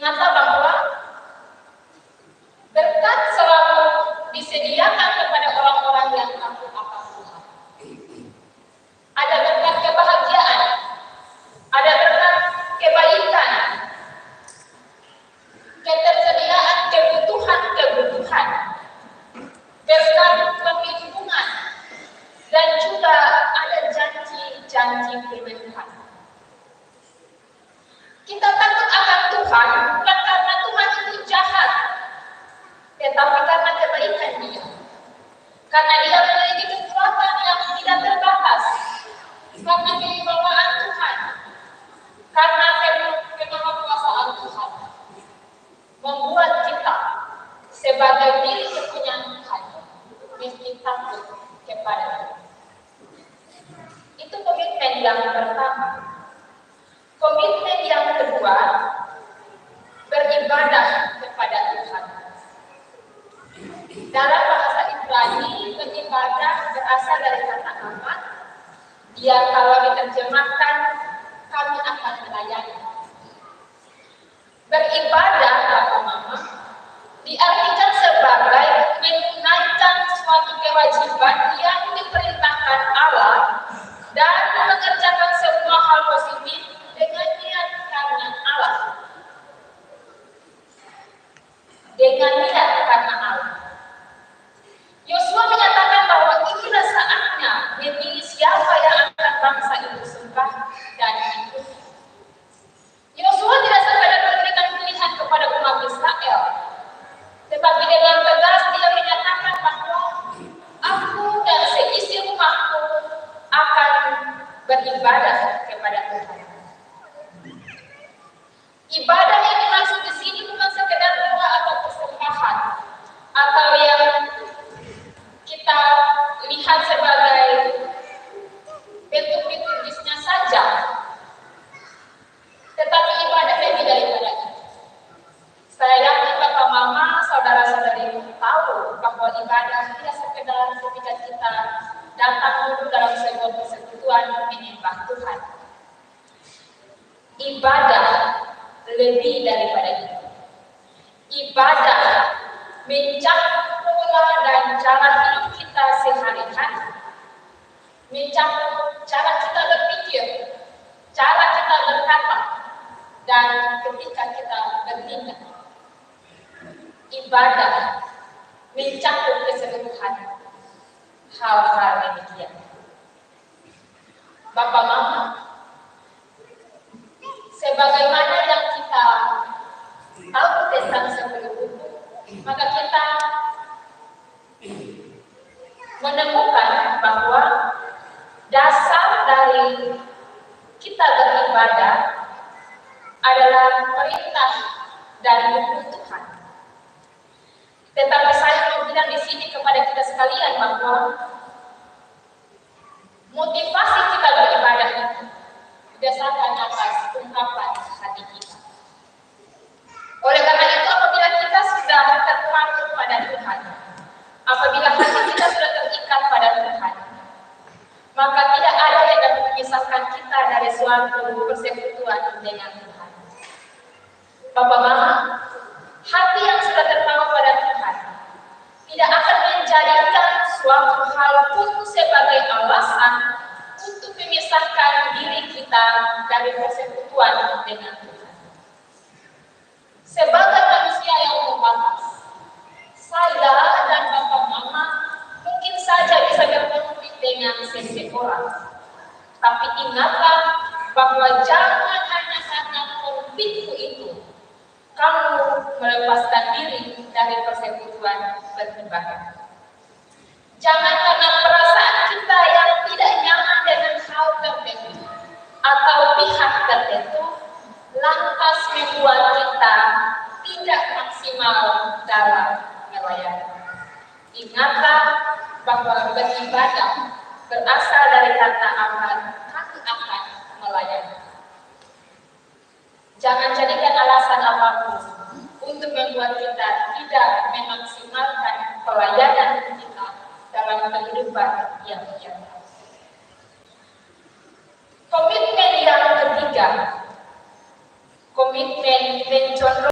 Ingatlah bahwa berkat selalu disediakan kepada orang-orang yang takut akan Tuhan. Ada berkat kebahagiaan, ada berkat kebaikan, ketersediaan kebutuhan-kebutuhan, berkat perlindungan, dan juga ada janji-janji firman Tuhan. Kita takut akan Tuhan bukan karena Tuhan itu jahat, tetapi karena kebaikan Dia. Karena Dia memiliki kekuatan yang tidak terbatas, karena kewibawaan Tuhan, karena kemahakuasaan Tuhan, membuat kita sebagai milik kepunyaan Tuhan mesti takut kepada Dia. Itu komitmen yang pertama. Komitmen yang kedua, beribadah kepada Tuhan. Dalam bahasa Ibrani, beribadah berasal dari kata amat. Dia kalau diterjemahkan, kami akan melayani. Beribadah, Bapak Mama, diartikan sebagai menunaikan suatu kewajiban yang diperintahkan Allah dan mengerjakan semua hal positif dengan niat karena Allah. Dengan niat karena Allah. Yosua menyatakan bahwa inilah saatnya memilih siapa yang akan bangsa itu sembah dan ikuti. Yosua tidak sekadar memberikan pilihan kepada umat Israel, tetapi dengan tegas dia menyatakan bahwa aku dan seisi rumahku akan beribadah kepada Tuhan. Ibadah yang dimaksud di sini bukan sekedar doa atau persembahan atau yang kita lihat sebagai bentuk liturgisnya saja, tetapi ibadah lebih daripada itu. Saya yakin Bapak Mama, saudara-saudari tahu bahwa ibadah tidak sekedar ketika kita datang dulu dalam sebuah persekutuan menyembah Tuhan. Ibadah lebih daripada itu. Ibadah mencakup pola dan cara hidup kita sehari-hari, mencakup cara kita berpikir, cara kita berkata, dan ketika kita bertindak. Ibadah mencakup keseluruhan hal-hal demikian. Bapak Mama, sebagaimana yang kita tahu tentang 10 buku, maka kita menemukan bahwa dasar dari kita beribadah adalah perintah dan hukum Tuhan. Tetapi saya mau bilang di sini kepada kita sekalian bahwa motivasi kita beribadah itu berdasarkan atas ungkapan hati kita. Oleh karena itu, apabila kita sudah terpaku pada Tuhan, apabila hati kita sudah terikat pada Tuhan, maka tidak ada yang dapat memisahkan kita dari suatu persekutuan dengan Tuhan. Bapak Mama, hati yang sudah terpaku pada Tuhan tidak akan menjadikan suatu hal pun sebagai alasan untuk memisahkan diri kita dari persekutuan dengan Tuhan. Sebagai manusia yang terbatas, saya dan Bapak Mama mungkin saja bisa berkonflik dengan seseorang. Tapi ingatlah bahwa jangan hanya karena konflikku itu kamu melepaskan diri dari persekutuan beribadah. Jangan karena perasaan kita yang tidak nyaman dengan hal tertentu atau pihak tertentu lantas membuat kita tidak maksimal dalam melayani. Ingatlah bahwa beribadah berasal dari kata akan, kami akan melayani. Jangan jadikan alasan apapun untuk membuat kita tidak memaksimalkan pelayanan kita dalam kehidupan yang nyata. Komitmen yang ketiga, komitmen mencondong